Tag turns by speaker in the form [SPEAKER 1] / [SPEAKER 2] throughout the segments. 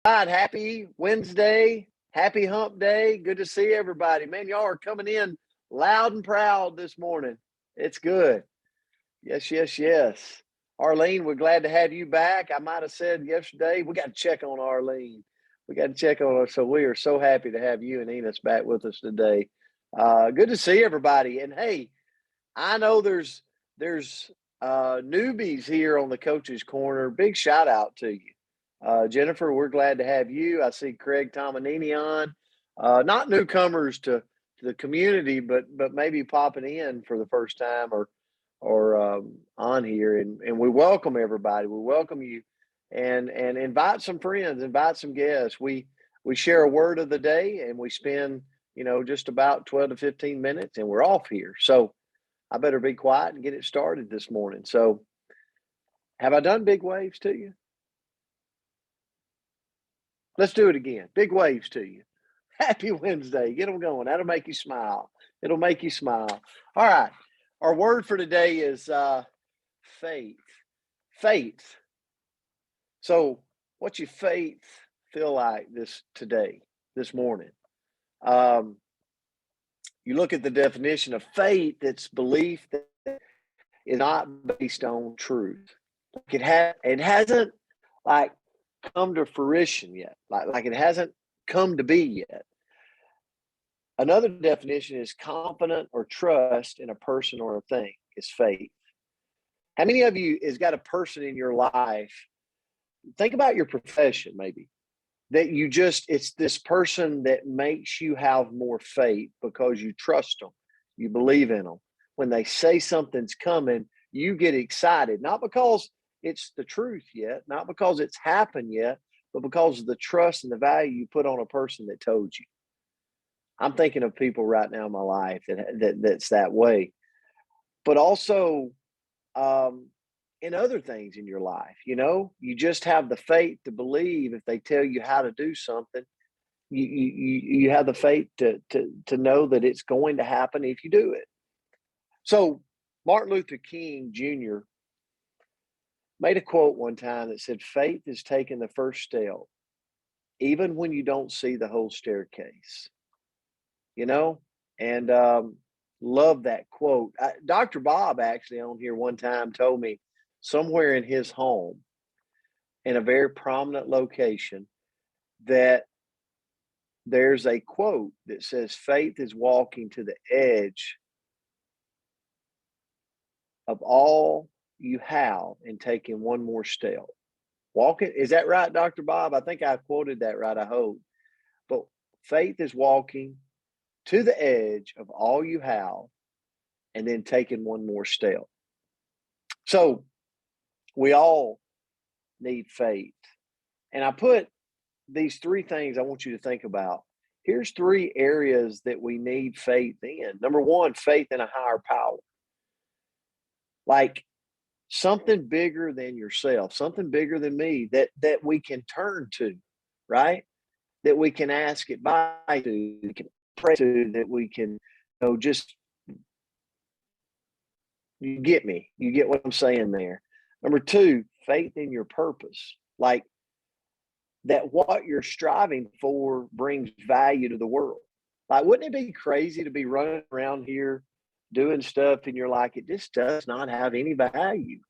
[SPEAKER 1] right, happy Wednesday, happy hump day. Good to see everybody. Man, y'all are coming in loud and proud this morning. It's good. Yes, yes, yes. Arlene, we're glad to have you back. I might have said yesterday, we got to check on Arlene. We got to check on her. So we are so happy to have you and Enos back with us today. Good to see everybody. And hey, I know there's newbies here on the Coach's Corner. Big shout out to you. Jennifer, we're glad to have you. I see Craig Tomanini on. Not newcomers to the community, but maybe popping in for the first time or on here. And we welcome everybody. We welcome you and invite some friends, invite some guests. We share a word of the day and we spend, just about 12 to 15 minutes and we're off here. So I better be quiet and get it started this morning. So have I done big waves to you? Let's do it again. Big waves to you. Happy Wednesday. Get them going. That'll make you smile. It'll make you smile. All right. Our word for today is faith. Faith. So what's your faith feel like this morning? You look at the definition of faith, it's belief that is not based on truth. It hasn't like come to fruition yet. Like it hasn't come to be yet. Another definition is confident or trust in a person or a thing is faith. How many of you has got a person in your life? Think about your profession, maybe that it's this person that makes you have more faith because you trust them, you believe in them. When they say something's coming, you get excited, not because it's the truth yet, not because it's happened yet, but because of the trust and the value you put on a person that told you. I'm thinking of people right now in my life that's that way, but also in other things in your life, you just have the faith to believe if they tell you how to do something, you have the faith to know that it's going to happen if you do it. So Martin Luther King Jr. made a quote one time that said, faith is taking the first step, even when you don't see the whole staircase. And love that quote. Dr. Bob actually on here one time told me somewhere in his home in a very prominent location that there's a quote that says faith is walking to the edge of all you have and taking one more step. Walking, is that right, Dr. Bob? I think I quoted that right, I hope. But faith is walking to the edge of all you have and then taking one more step. So we all need faith. And I put these three things I want you to think about. Here's three areas that we need faith in. Number one, faith in a higher power. Like something bigger than yourself, something bigger than me that we can turn to, right? That we can ask advice to, we can pray to, that we can, just, you get me. You get what I'm saying there. Number two, faith in your purpose. Like that what you're striving for brings value to the world. Like, wouldn't it be crazy to be running around here doing stuff and you're like, it just does not have any value?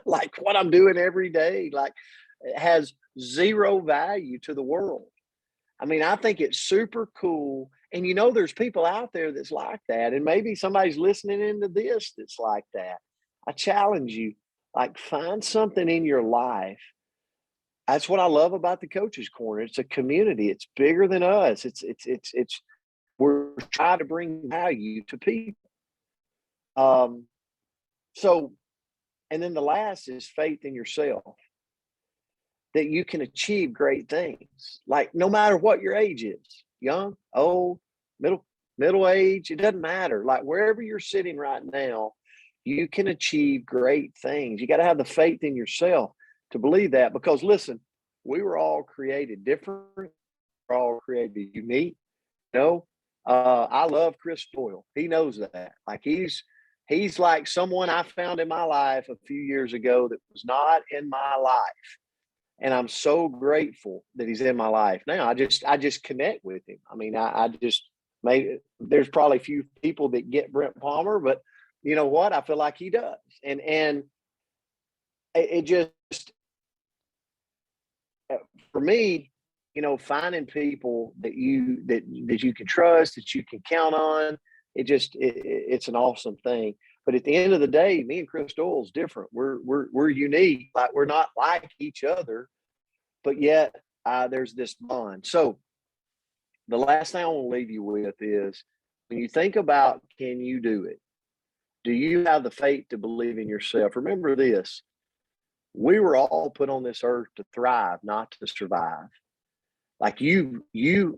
[SPEAKER 1] Like what I'm doing every day, like it has zero value to the world. I mean, I think it's super cool. And there's people out there that's like that. And maybe somebody's listening into this that's like that. I challenge you, like find something in your life. That's what I love about the Coach's Corner. It's a community. It's bigger than us. It's we're trying to bring value to people. So, and then the last is faith in yourself, that you can achieve great things. Like no matter what your age is, young, old, middle age, it doesn't matter. Like wherever you're sitting right now, you can achieve great things. You got to have the faith in yourself to believe that, because listen, we were all created different. We're all created unique. I love Chris Doyle. He knows that. Like he's like someone I found in my life a few years ago that was not in my life. And I'm so grateful that he's in my life now. I just connect with him. I mean, I just maybe there's probably a few people that get Brent Palmer, but you know what? I feel like he does. And it just for me, you know, finding people that you can trust, that you can count on, it's an awesome thing. But at the end of the day, me and Chris Doyle's different. We're unique. Like we're not like each other, but yet there's this bond. So the last thing I want to leave you with is when you think about, can you do it? Do you have the faith to believe in yourself? Remember this: we were all put on this earth to thrive, not to survive. Like you in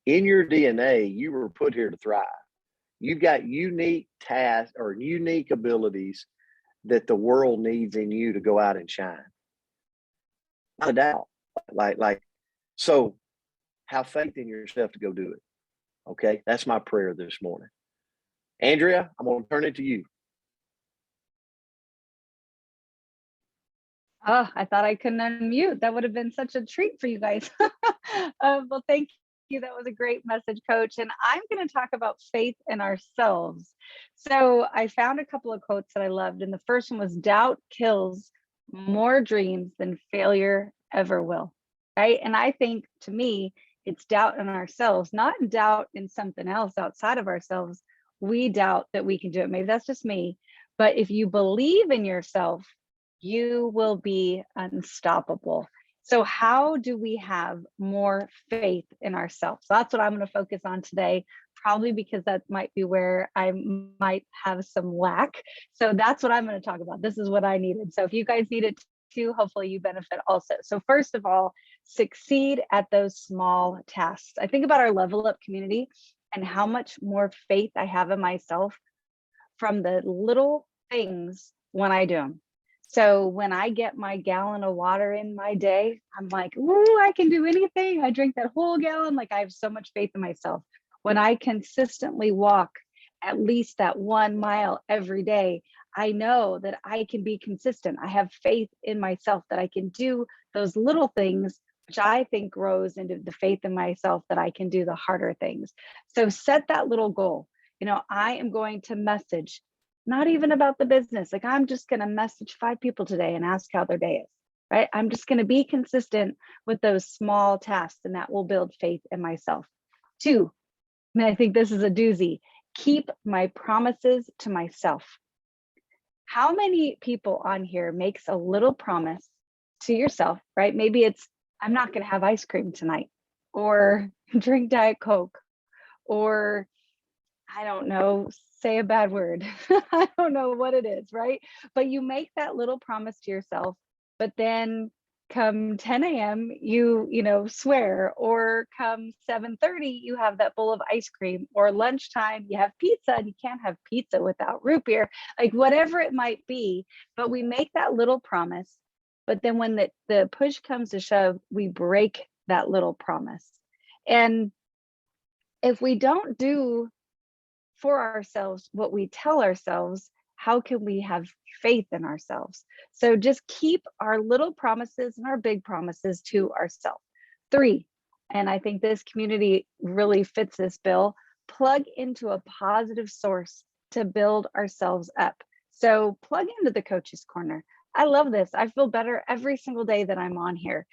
[SPEAKER 1] your DNA, you were put here to thrive. You've got unique tasks or unique abilities that the world needs in you to go out and shine. Not a doubt. So have faith in yourself to go do it. Okay. That's my prayer this morning. Andrea, I'm going to turn it to you.
[SPEAKER 2] Oh, I thought I couldn't unmute. That would have been such a treat for you guys. Well, thank you. That was a great message, Coach. And I'm going to talk about faith in ourselves. So I found a couple of quotes that I loved. And the first one was, doubt kills more dreams than failure ever will. Right. And I think, to me, it's doubt in ourselves, not doubt in something else outside of ourselves. We doubt that we can do it. Maybe that's just me. But if you believe in yourself, you will be unstoppable. So how do we have more faith in ourselves? That's what I'm going to focus on today, probably because that might be where I might have some lack. So that's what I'm going to talk about. This is what I needed. So if you guys need it too, hopefully you benefit also. So first of all, succeed at those small tasks. I think about our Level Up community and how much more faith I have in myself from the little things when I do them. So when I get my gallon of water in my day, I'm like, ooh, I can do anything. I drink that whole gallon. Like, I have so much faith in myself. When I consistently walk at least that 1 mile every day, I know that I can be consistent. I have faith in myself that I can do those little things, which I think grows into the faith in myself that I can do the harder things. So set that little goal. You know, I am going to message, not even about the business. Like, I'm just going to message 5 people today and ask how their day is, right? I'm just going to be consistent with those small tasks, and that will build faith in myself. 2, and I think this is a doozy, keep my promises to myself. How many people on here makes a little promise to yourself, right? Maybe it's, I'm not going to have ice cream tonight, or drink Diet Coke, or I don't know, say a bad word. I don't know what it is, right? But you make that little promise to yourself, but then come 10 a.m. you swear, or come 7:30 you have that bowl of ice cream, or lunchtime you have pizza, and you can't have pizza without root beer, like whatever it might be. But we make that little promise, but then when the push comes to shove, we break that little promise. And if we don't do for ourselves what we tell ourselves, how can we have faith in ourselves? So just keep our little promises and our big promises to ourselves. 3, and I think this community really fits this bill, plug into a positive source to build ourselves up. So plug into the Coach's Corner. I love this. I feel better every single day that I'm on here.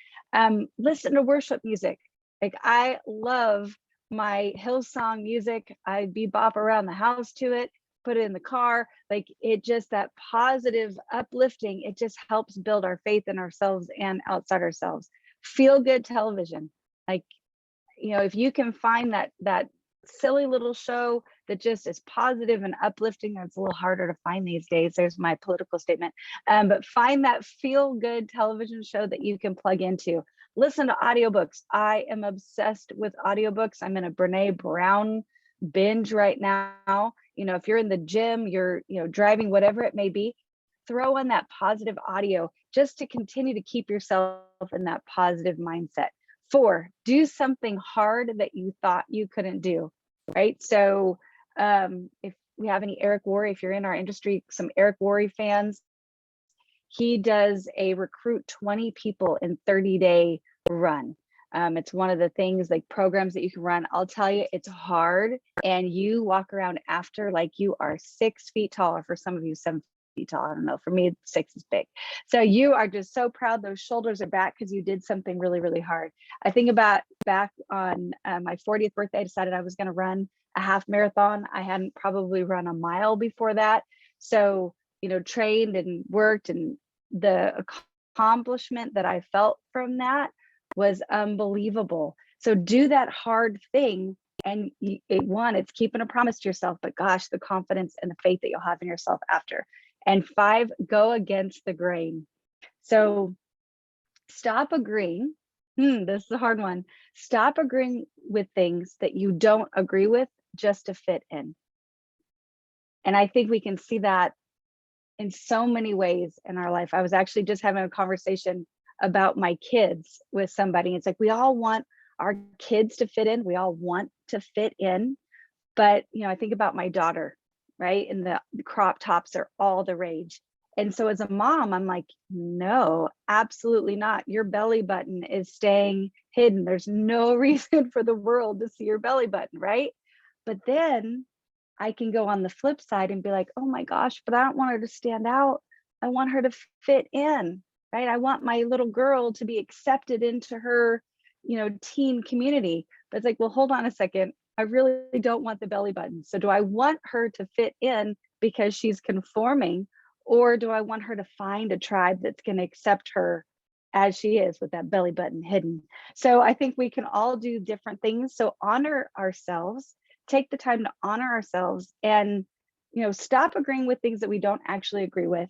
[SPEAKER 2] Listen to worship music. Like, I love my Hillsong music. I bebop around the house to it, put it in the car. Like, it just, that positive uplifting, it just helps build our faith in ourselves and outside ourselves. Feel good television. Like, if you can find that silly little show that just is positive and uplifting, it's a little harder to find these days. There's my political statement. But find that feel good television show that you can plug into. Listen to audiobooks. I am obsessed with audiobooks. I'm in a Brene Brown binge right now. If you're in the gym, you're driving, whatever it may be, throw on that positive audio just to continue to keep yourself in that positive mindset. 4, do something hard that you thought you couldn't do, right? So if we have any Eric Worre, if you're in our industry, some Eric Worre fans, He does a recruit 20 people in 30-day run. It's one of the things, like programs that you can run. I'll tell you, it's hard, and you walk around after like you are 6 feet tall, or for some of you 7 feet tall. I don't know. For me, 6 is big. So you are just so proud. Those shoulders are back because you did something really, really hard. I think about back on my 40th birthday, I decided I was going to run a half marathon. I hadn't probably run a mile before that. So, you know, trained and worked, and the accomplishment that I felt from that was unbelievable. So do that hard thing, and it's keeping a promise to yourself, but gosh, the confidence and the faith that you'll have in yourself after. And 5, go against the grain. So stop agreeing. This is a hard one. Stop agreeing with things that you don't agree with just to fit in. And I think we can see that in so many ways in our life. I was actually just having a conversation about my kids with somebody. It's like, we all want our kids to fit in. We all want to fit in. But, you know, I think about my daughter, right? And the crop tops are all the rage. And so as a mom, I'm like, no, absolutely not. Your belly button is staying hidden. There's no reason for the world to see your belly button, right? But then I can go on the flip side and be like, oh my gosh, but I don't want her to stand out. I want her to fit in, right? I want my little girl to be accepted into her, you know, teen community. But it's like, well, hold on a second. I really don't want the belly button. So do I want her to fit in because she's conforming, or do I want her to find a tribe that's going to accept her as she is with that belly button hidden? So I think we can all do different things. So honor ourselves, take the time to honor ourselves, and, you know, stop agreeing with things that we don't actually agree with,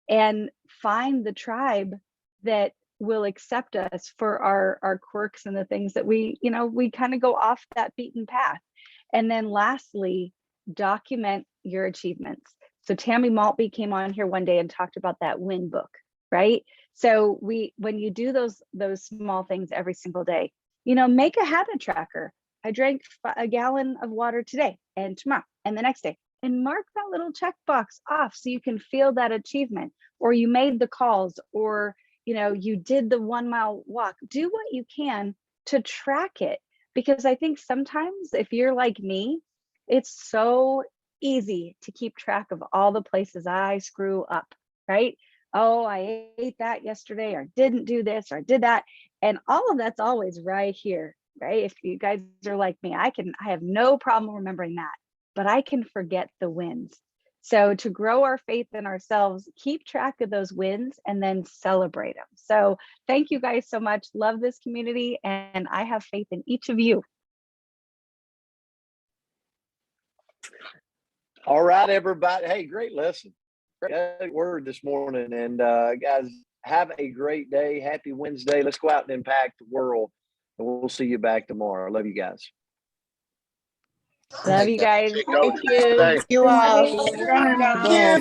[SPEAKER 2] and find the tribe that will accept us for our quirks and the things that we, you know, we kind of go off that beaten path. And then lastly, document your achievements. So Tammy Maltby came on here one day and talked about that win book, right? So when you do those small things every single day, you know, make a habit tracker. I drank a gallon of water today and tomorrow and the next day, and mark that little checkbox off so you can feel that achievement. Or you made the calls, or, you know, you did the 1 mile walk. Do what you can to track it, because I think sometimes if you're like me, it's so easy to keep track of all the places I screw up, right? Oh, I ate that yesterday, or didn't do this, or did that. And all of that's always right here, right? If you guys are like me, I have no problem remembering that, but I can forget the wins. So to grow our faith in ourselves, keep track of those wins and then celebrate them. So thank you guys so much. Love this community, and I have faith in each of you.
[SPEAKER 1] All right, everybody. Hey, great lesson. Great word this morning. And guys, have a great day. Happy Wednesday. Let's go out and impact the world. And we'll see you back tomorrow. Love you guys.
[SPEAKER 2] Love you guys.
[SPEAKER 3] Thank you.
[SPEAKER 4] You all.
[SPEAKER 3] Thank you.